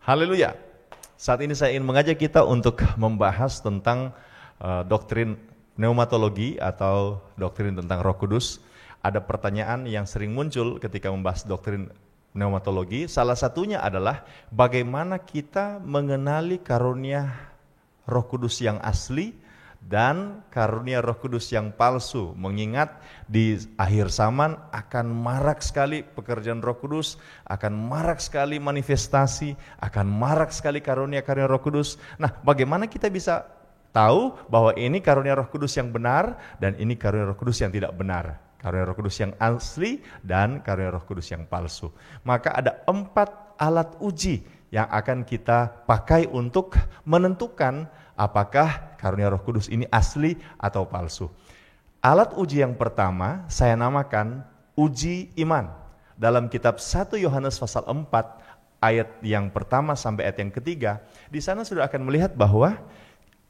Haleluya. Saat ini saya ingin mengajak kita untuk membahas tentang doktrin pneumatologi atau doktrin tentang Roh Kudus. Ada pertanyaan yang sering muncul ketika membahas doktrin pneumatologi. Salah satunya adalah bagaimana kita mengenali karunia Roh Kudus yang asli dan karunia Roh Kudus yang palsu, mengingat di akhir zaman akan marak sekali pekerjaan Roh Kudus, akan marak sekali manifestasi, akan marak sekali karunia-karunia Roh Kudus. Nah, bagaimana kita bisa tahu bahwa ini karunia Roh Kudus yang benar dan ini karunia Roh Kudus yang tidak benar, karunia Roh Kudus yang asli dan karunia Roh Kudus yang palsu? Maka ada 4 alat uji yang akan kita pakai untuk menentukan apakah karunia Roh Kudus ini asli atau palsu. Alat uji yang pertama saya namakan uji iman. Dalam kitab 1 Yohanes pasal 4 ayat yang pertama sampai ayat yang ketiga, di sana sudah akan melihat bahwa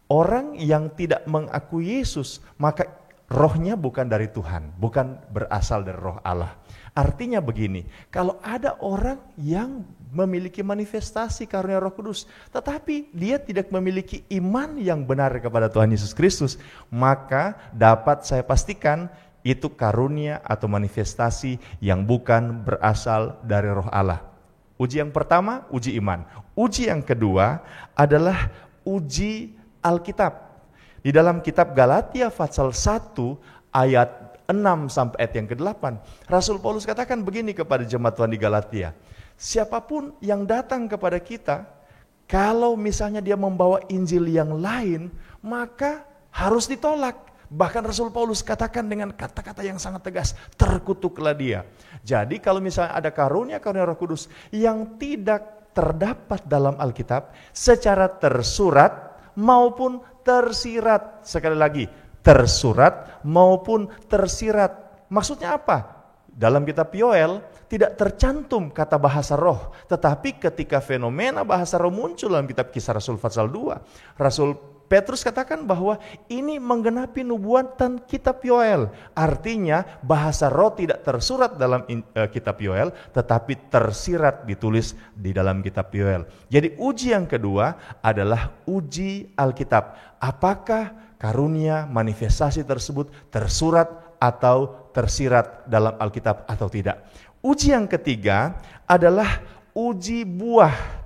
orang yang tidak mengakui Yesus, maka rohnya bukan dari Tuhan, bukan berasal dari Roh Allah. Artinya begini, kalau ada orang yang memiliki manifestasi karunia Roh Kudus, tetapi dia tidak memiliki iman yang benar kepada Tuhan Yesus Kristus, maka dapat saya pastikan itu karunia atau manifestasi yang bukan berasal dari Roh Allah. Uji yang pertama, uji iman. Uji yang kedua adalah uji Alkitab. Di dalam kitab Galatia pasal 1 ayat 6 sampai ayat yang ke-8, Rasul Paulus katakan begini kepada jemaat Tuhan di Galatia, siapapun yang datang kepada kita, kalau misalnya dia membawa Injil yang lain, maka harus ditolak. Bahkan Rasul Paulus katakan dengan kata-kata yang sangat tegas, terkutuklah dia. Jadi kalau misalnya ada karunia-karunia Roh Kudus yang tidak terdapat dalam Alkitab secara tersurat maupun tersirat, sekali lagi, tersurat maupun tersirat. Maksudnya apa? Dalam kitab Yoel tidak tercantum kata bahasa roh, tetapi ketika fenomena bahasa roh muncul dalam kitab Kisah Rasul pasal 2, Rasul Petrus katakan bahwa ini menggenapi nubuatan kitab Yoel. Artinya bahasa roh tidak tersurat dalam kitab Yoel, tetapi tersirat ditulis di dalam kitab Yoel. Jadi uji yang kedua adalah uji Alkitab. Apakah karunia manifestasi tersebut tersurat atau tersirat dalam Alkitab atau tidak? Uji yang ketiga adalah uji buah.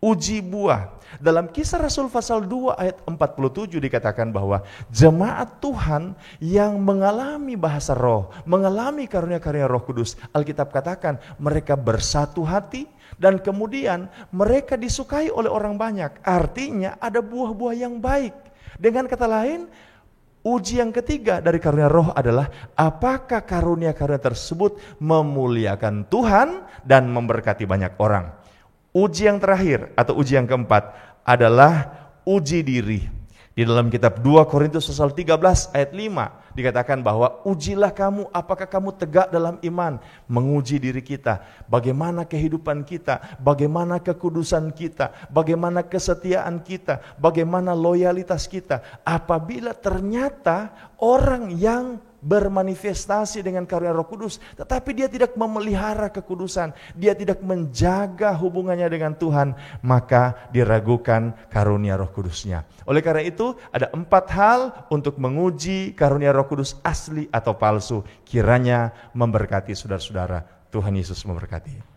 Uji buah. Dalam Kisah Rasul pasal 2 ayat 47 dikatakan bahwa jemaat Tuhan yang mengalami bahasa roh, mengalami karunia-karunia Roh Kudus, Alkitab katakan mereka bersatu hati dan kemudian mereka disukai oleh orang banyak. Artinya ada buah-buah yang baik. Dengan kata lain, uji yang ketiga dari karunia roh adalah apakah karunia-karunia tersebut memuliakan Tuhan dan memberkati banyak orang. Uji yang terakhir atau uji yang keempat adalah uji diri. Di dalam kitab 2 Korintus pasal 13 ayat 5 dikatakan bahwa ujilah kamu apakah kamu tegak dalam iman, menguji diri kita, bagaimana kehidupan kita, bagaimana kekudusan kita, bagaimana kesetiaan kita, bagaimana loyalitas kita. Apabila ternyata orang yang bermanifestasi dengan karunia Roh Kudus, tetapi dia tidak memelihara kekudusan, dia tidak menjaga hubungannya dengan Tuhan, maka diragukan karunia Roh Kudusnya. Oleh karena itu, ada 4 hal untuk menguji karunia Roh Kudus asli atau palsu. Kiranya memberkati saudara-saudara. Tuhan Yesus memberkati.